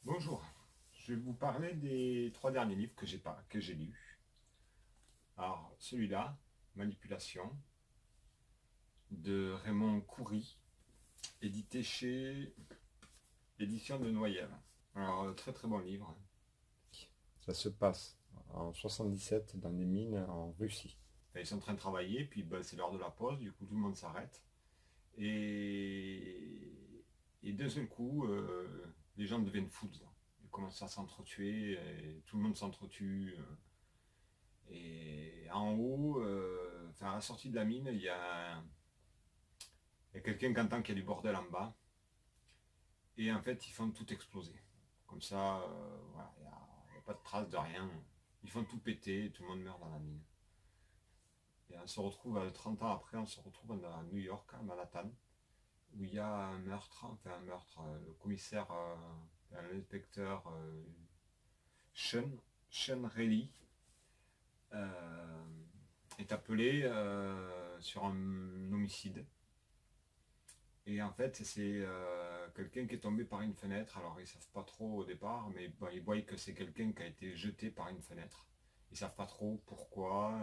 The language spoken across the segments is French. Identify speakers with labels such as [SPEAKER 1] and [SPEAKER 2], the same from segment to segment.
[SPEAKER 1] Bonjour, je vais vous parler des 3 derniers livres que j'ai lus. Alors, celui-là, Manipulation, de Raymond Coury, édité chez Édition de Noyelles. Alors, très très bon livre. Ça se passe en 77 dans des mines en Russie. Enfin, ils sont en train de travailler, puis c'est l'heure de la pause, du coup tout le monde s'arrête. Et, et d'un seul coup, les gens deviennent fous dedans. Ils commencent à s'entretuer, et tout le monde s'entretue. Et en haut, enfin à la sortie de la mine, il y a quelqu'un qui entend qu'il y a du bordel en bas. Et en fait, ils font tout exploser. Comme ça, voilà, il n'y a pas de trace de rien. Ils font tout péter, tout le monde meurt dans la mine. Et on se retrouve, 30 ans après, on se retrouve à New York, à Manhattan, où il y a un meurtre, enfin un meurtre, le commissaire, l'inspecteur Sean, Sean Reilly, euh, est appelé sur un homicide. Et en fait, c'est quelqu'un qui est tombé par une fenêtre. Alors, ils savent pas trop au départ, mais bon, ils voient que c'est quelqu'un qui a été jeté par une fenêtre. Ils savent pas trop pourquoi.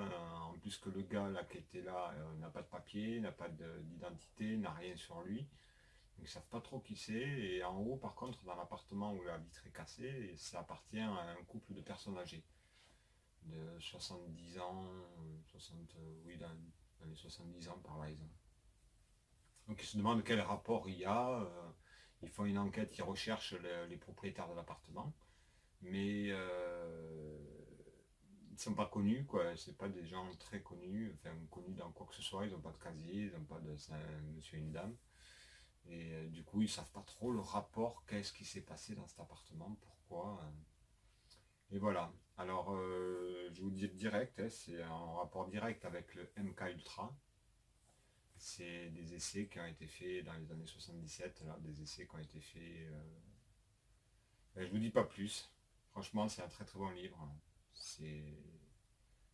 [SPEAKER 1] En plus que le gars là qui était là n'a pas de papier, n'a pas d'identité, n'a rien sur lui. Donc, ils savent pas trop qui c'est. Et en haut, par contre, dans l'appartement où la vitre est cassée, ça appartient à un couple de personnes âgées de 70 ans, 60, oui, dans les 70 ans par là, ils ont. Donc ils se demandent quel rapport il y a. Ils font une enquête, ils recherchent les propriétaires de l'appartement, mais ils ne sont pas connus, quoi. C'est pas des gens très connus, enfin connus dans quoi que ce soit. Ils n'ont pas de casier, ils n'ont pas de c'est un monsieur et une dame. Et du coup, ils savent pas trop le rapport, qu'est-ce qui s'est passé dans cet appartement, pourquoi. Et voilà. Alors, je vous dis direct, hein, c'est en rapport direct avec le MK Ultra. C'est des essais qui ont été faits dans les années 77, là, des essais qui ont été faits. Je vous dis pas plus. Franchement, c'est un très très bon livre. C'est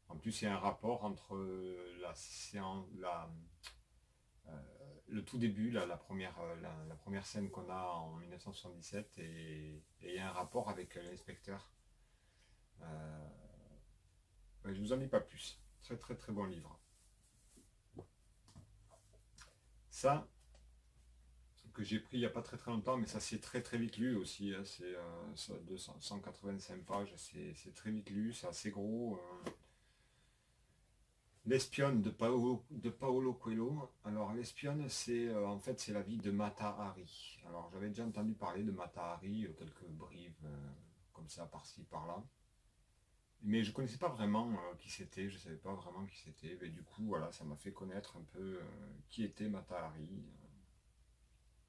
[SPEAKER 1] En plus, il y a un rapport entre la séance, le tout début, la première scène qu'on a en 1977, et il y a un rapport avec l'inspecteur. Euh, je vous en dis pas plus. Très très très bon livre. Ça, que j'ai pris il n'y a pas très très longtemps, mais ça s'est très très vite lu aussi, hein. C'est 185 pages, c'est très vite lu, c'est assez gros. L'espionne de Paolo Coelho. Alors l'espionne, c'est en fait c'est la vie de Mata Hari. Alors j'avais déjà entendu parler de Mata Hari, quelques brives comme ça par-ci par-là. Mais je ne connaissais pas vraiment qui c'était, je ne savais pas vraiment qui c'était. Mais du coup, voilà, ça m'a fait connaître un peu qui était Mata Hari.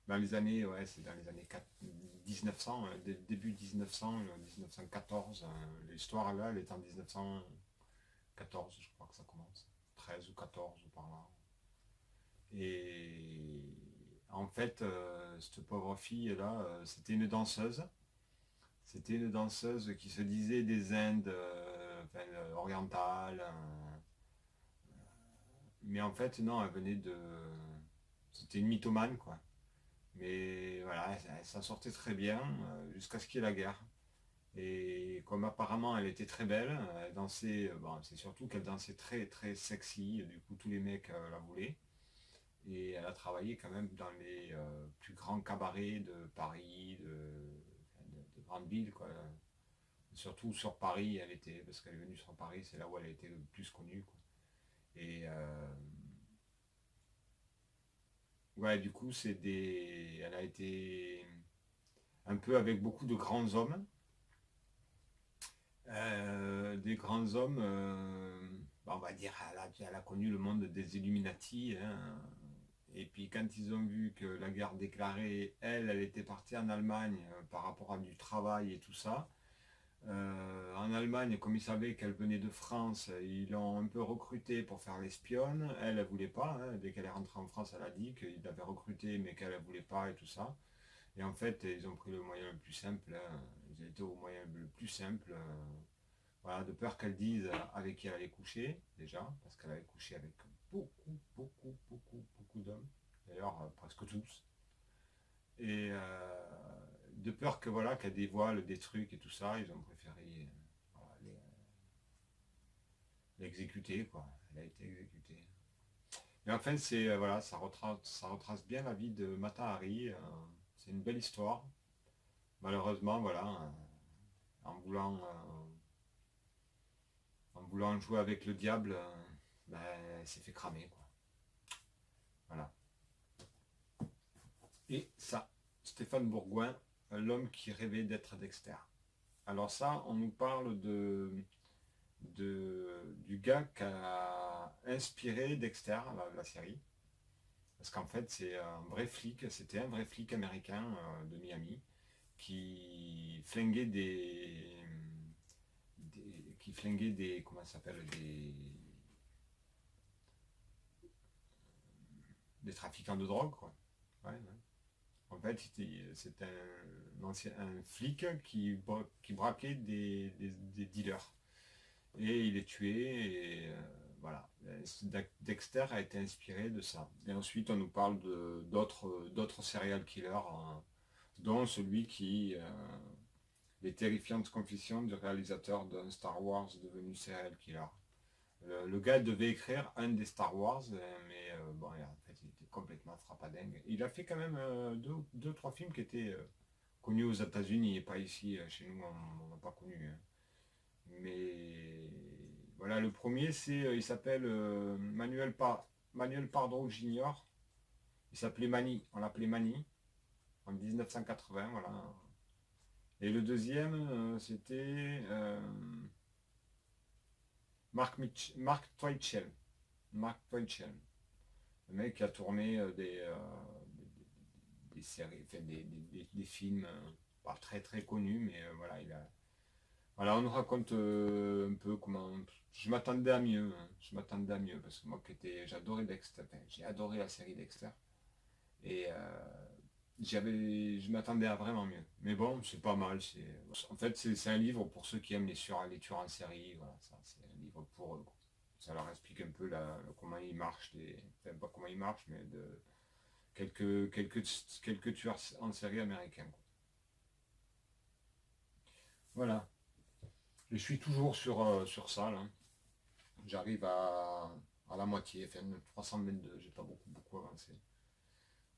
[SPEAKER 1] Dans les années, ouais, c'est dans les années 1900, début 1900, 1914. L'histoire là, elle est en 1914, je crois que ça commence. 13 ou 14 ou par là. Et en fait, cette pauvre fille-là, c'était une danseuse. C'était une danseuse qui se disait des Indes enfin, orientales. Mais en fait, non, elle venait de. C'était une mythomane, quoi. Mais voilà, elle s'en sortait très bien jusqu'à ce qu'il y ait la guerre. Et comme apparemment elle était très belle, elle dansait, bon, c'est surtout qu'elle dansait très très sexy, du coup tous les mecs la voulaient. Et elle a travaillé quand même dans les plus grands cabarets de Paris, de grandes villes, quoi. Surtout sur Paris, elle était, parce qu'elle est venue sur Paris, c'est là où elle a été le plus connue, quoi. Et ouais, du coup, elle a été un peu avec beaucoup de grands hommes. Des grands hommes, on va dire, elle a connu le monde des Illuminati, hein. Et puis quand ils ont vu que la guerre déclarée, elle était partie en Allemagne par rapport à du travail et tout ça. En Allemagne, comme ils savaient qu'elle venait de France, ils l'ont un peu recrutée pour faire l'espionne. Elle, elle voulait pas, hein. Dès qu'elle est rentrée en France, elle a dit qu'ils l'avaient recrutée, mais qu'elle ne voulait pas et tout ça. Et en fait, ils ont pris le moyen le plus simple, hein. Ils étaient au moyen le plus simple. Voilà, de peur qu'elle dise avec qui elle allait coucher, déjà, parce qu'elle avait couché avec beaucoup d'hommes, d'ailleurs presque tous. Et de peur que voilà, qu'elle dévoile des trucs et tout ça, ils ont préféré voilà, l'exécuter, quoi. Elle a été exécutée. Mais enfin, c'est voilà, ça retrace bien la vie de Mata Hari. C'est une belle histoire. Malheureusement, voilà, en voulant, en voulant jouer avec le diable, ben, elle s'est fait cramer, quoi. Voilà. Et ça, Stéphane Bourgoin, l'homme qui rêvait d'être Dexter. Alors ça, on nous parle du gars qui a inspiré Dexter, la série. Parce qu'en fait, c'est un vrai flic, c'était un vrai flic américain de Miami qui flinguait qui flinguait des, comment ça s'appelle, des trafiquants de drogue, quoi. Ouais, ouais. En fait, c'est un flic qui braquait des dealers. Et il est tué, et voilà. Dexter a été inspiré de ça. Et ensuite, on nous parle d'autres serial killers, hein, dont celui les terrifiantes confessions du réalisateur d'un Star Wars devenu serial killer. Le gars devait écrire un des Star Wars, mais bon, en fait, il était complètement frappadingue. Il a fait quand même trois films qui étaient connus aux États-Unis et pas ici, chez nous, on n'a pas connu. Hein. Mais voilà, le premier, il s'appelle Manuel Pardo Junior. Il s'appelait Manny, on l'appelait Manny, en 1980, voilà. Et le deuxième, c'était Mark Twaitchell. Mark Twaitchell. Le mec qui a tourné des séries, enfin, des films pas très très connus, mais voilà, voilà, on nous raconte un peu comment. Je m'attendais à mieux, hein. Je m'attendais à mieux, parce que moi j'adorais Dexter, enfin, j'ai adoré la série Dexter. Et je m'attendais à vraiment mieux. Mais bon, c'est pas mal. En fait, c'est un livre pour ceux qui aiment les tueurs en série. Voilà, ça, c'est un livre pour eux, quoi. Ça leur explique un peu comment ils marchent, enfin, pas comment ils marchent, mais de quelques tueurs en série américains, quoi. Voilà. Je suis toujours sur ça, là. J'arrive à la moitié, enfin 322, j'ai pas beaucoup avancé.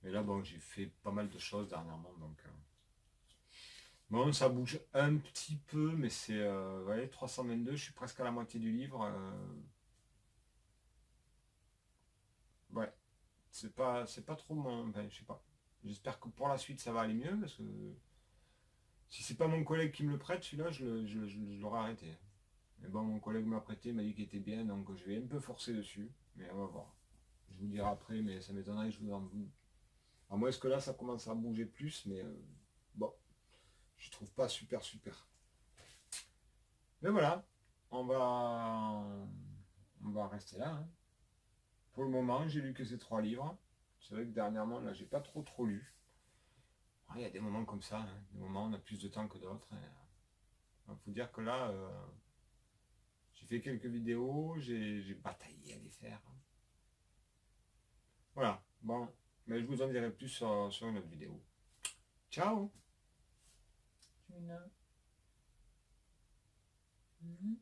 [SPEAKER 1] Mais là, bon, j'ai fait pas mal de choses dernièrement, donc bon, ça bouge un petit peu, mais c'est ouais, 322, je suis presque à la moitié du livre. Ouais, c'est pas trop mon. Enfin, je sais pas. J'espère que pour la suite ça va aller mieux, parce que si c'est pas mon collègue qui me le prête, celui-là, je l'aurais arrêté. Mais bon, mon collègue m'a prêté, m'a dit qu'il était bien, donc je vais un peu forcer dessus, mais on va voir. Je vous dirai après, mais ça m'étonnerait que je vous en. À moins que là ça commence à bouger plus, mais bon, je trouve pas super. Mais voilà, on va, on va rester là, hein. Pour le moment, j'ai lu que ces trois livres. C'est vrai que dernièrement, là, j'ai pas trop lu. Il y a des moments comme ça, hein. Des moments où on a plus de temps que d'autres. Il faut dire que là, j'ai fait quelques vidéos, j'ai bataillé à les faire. Voilà, bon, mais je vous en dirai plus sur une autre vidéo. Ciao!
[SPEAKER 2] Tuna. Mhm.